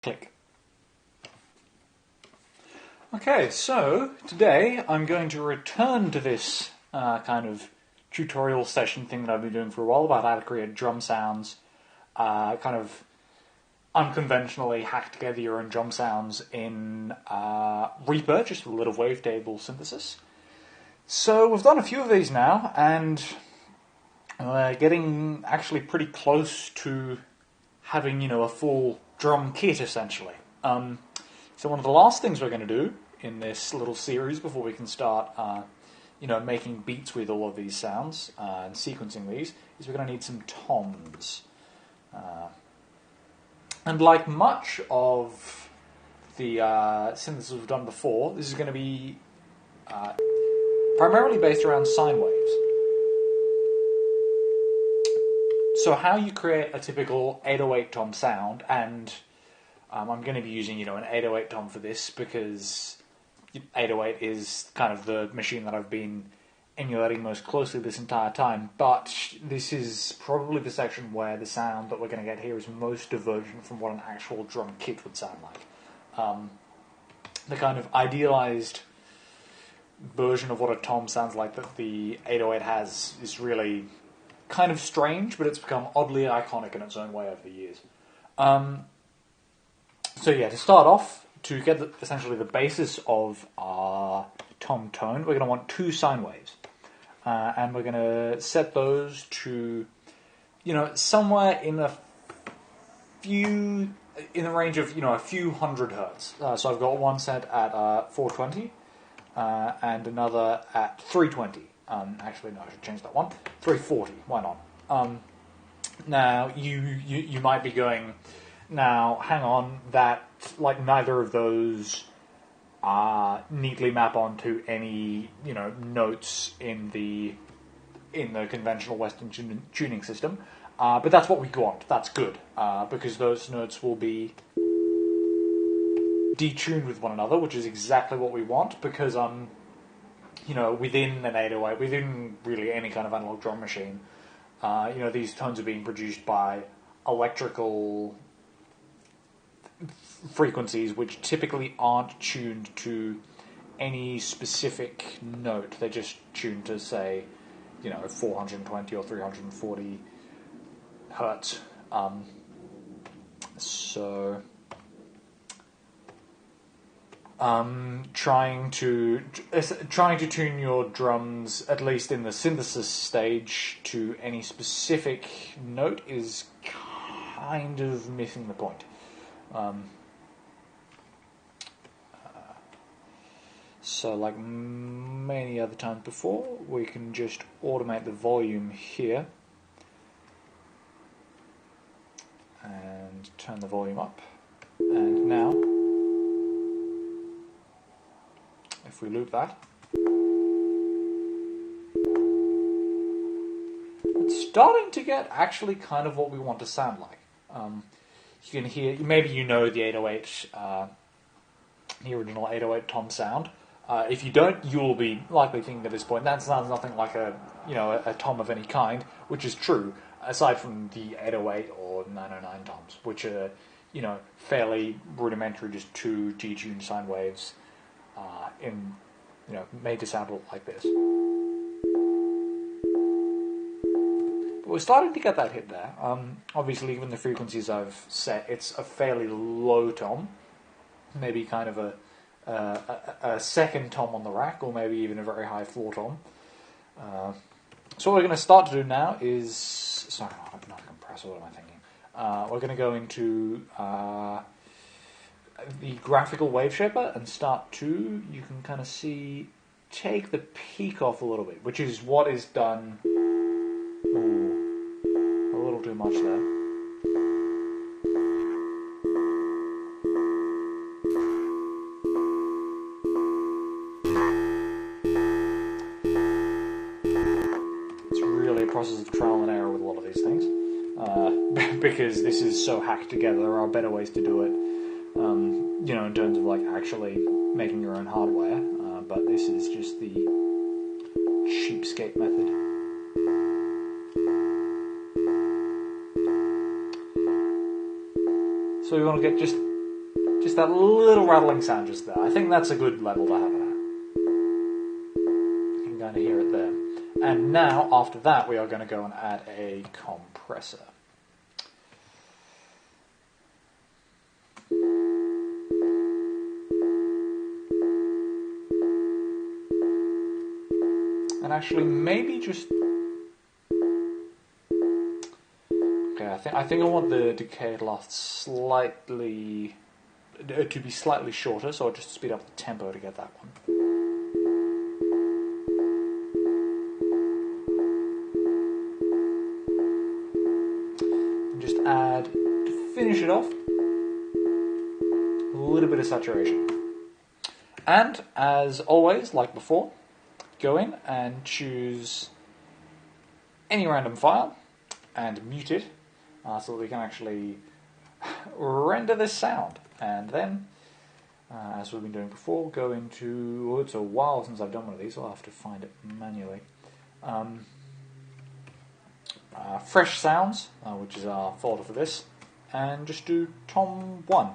Click. Okay, so today I'm going to return to this kind of tutorial session thing that I've been doing for a while about how to create drum sounds, kind of unconventionally hack together your own drum sounds in Reaper, just with a little wavetable synthesis. So we've done a few of these now, and we're getting actually pretty close to having, a full drum kit, essentially. So one of the last things we're going to do in this little series before we can start, making beats with all of these sounds and sequencing these, is we're going to need some toms. And like much of the synthesis we've done before, this is going to be primarily based around sine waves. So how you create a typical 808 tom sound, and I'm going to be using, an 808 tom for this because 808 is kind of the machine that I've been emulating most closely this entire time, but this is probably the section where the sound that we're going to get here is most divergent from what an actual drum kit would sound like. The kind of idealized version of what a tom sounds like that the 808 has is really kind of strange, but it's become oddly iconic in its own way over the years. So yeah, to start off, to get essentially the basis of our tom tone, we're going to want two sine waves. And we're going to set those to, somewhere in the range of, a few hundred hertz. So I've got one set at 420 and another at 320. Actually, no, I should change that one. 340, why not? Now, you might be going, now, hang on, that, neither of those neatly map onto any, notes in the conventional Western tuning system. But that's what we want. That's good, because those notes will be detuned with one another, which is exactly what we want, because, within an 808, within really any kind of analog drum machine, these tones are being produced by electrical frequencies which typically aren't tuned to any specific note. They're just tuned to, say, 420 or 340 hertz. Trying to tune your drums, at least in the synthesis stage, to any specific note is kind of missing the point. So like many other times before, we can just automate the volume here and turn the volume up. And now, if we loop that, it's starting to get actually kind of what we want to sound like. You can hear, maybe the 808, the original 808 tom sound. If you don't, you will be likely thinking at this point, that sounds nothing like a tom of any kind, which is true, aside from the 808 or 909 toms, which are, fairly rudimentary, just two detuned sine waves, made to sound like this. But we're starting to get that hit there. Obviously, given the frequencies I've set, it's a fairly low tom, maybe kind of a second tom on the rack, or maybe even a very high floor tom. So what we're going to start to do now is... Sorry, not compressor, what am I thinking? We're going to go into the graphical wave shaper and start to, you can kind of see, take the peak off a little bit, which is what is done... Ooh, a little too much there. Process of trial and error with a lot of these things, because this is so hacked together. There are better ways to do it, in terms of actually making your own hardware. but this is just the cheapskate method. So we want to get just that little rattling sound just there. I think that's a good level to have it at. You can kind of hear it there. And now, after that, we are going to go and add a compressor. And actually, maybe just... Okay, I think I want the decayed loss slightly... to be slightly shorter, so I'll just speed up the tempo to get that one. And just add, to finish it off, a little bit of saturation. And, as always, like before, go in and choose any random file and mute it so that we can actually render this sound. And then, as we've been doing before, go into... Oh, it's a while since I've done one of these, so I'll have to find it manually. Fresh Sounds, which is our folder for this, and just do Tom1.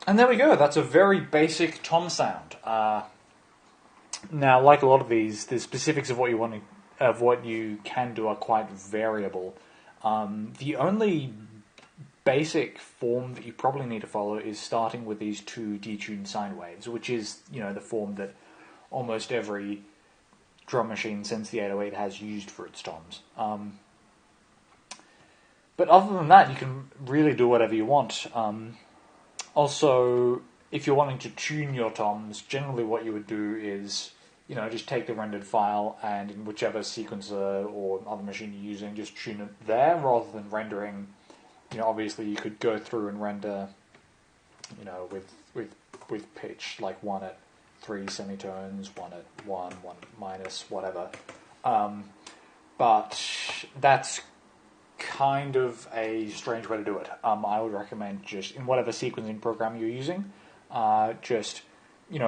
And there we go, that's a very basic tom sound. Now, like a lot of these, the specifics of what you can do are quite variable. The only basic form that you probably need to follow is starting with these two detuned sine waves, which is, the form that almost every drum machine since the 808 has used for its toms. But other than that, you can really do whatever you want. Also, if you're wanting to tune your toms, generally what you would do is, just take the rendered file and in whichever sequencer or other machine you're using, just tune it there rather than rendering. Obviously you could go through and render, with pitch, like 1 at 3 semitones, 1 at 1, 1 minus, whatever. But that's kind of a strange way to do it. I would recommend just, in whatever sequencing program you're using,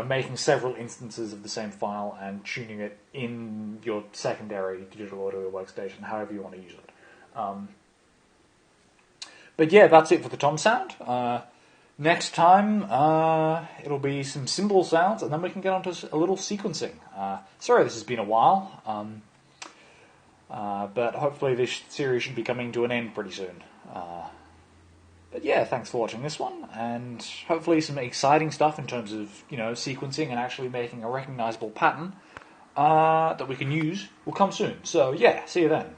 making several instances of the same file and tuning it in your secondary digital audio workstation, however you want to use it. But yeah, that's it for the tom sound. Next time, it'll be some cymbal sounds, and then we can get onto a little sequencing. Sorry this has been a while. But hopefully this series should be coming to an end pretty soon. But yeah, thanks for watching this one, and hopefully some exciting stuff in terms of, sequencing and actually making a recognizable pattern that we can use will come soon. So yeah, see you then.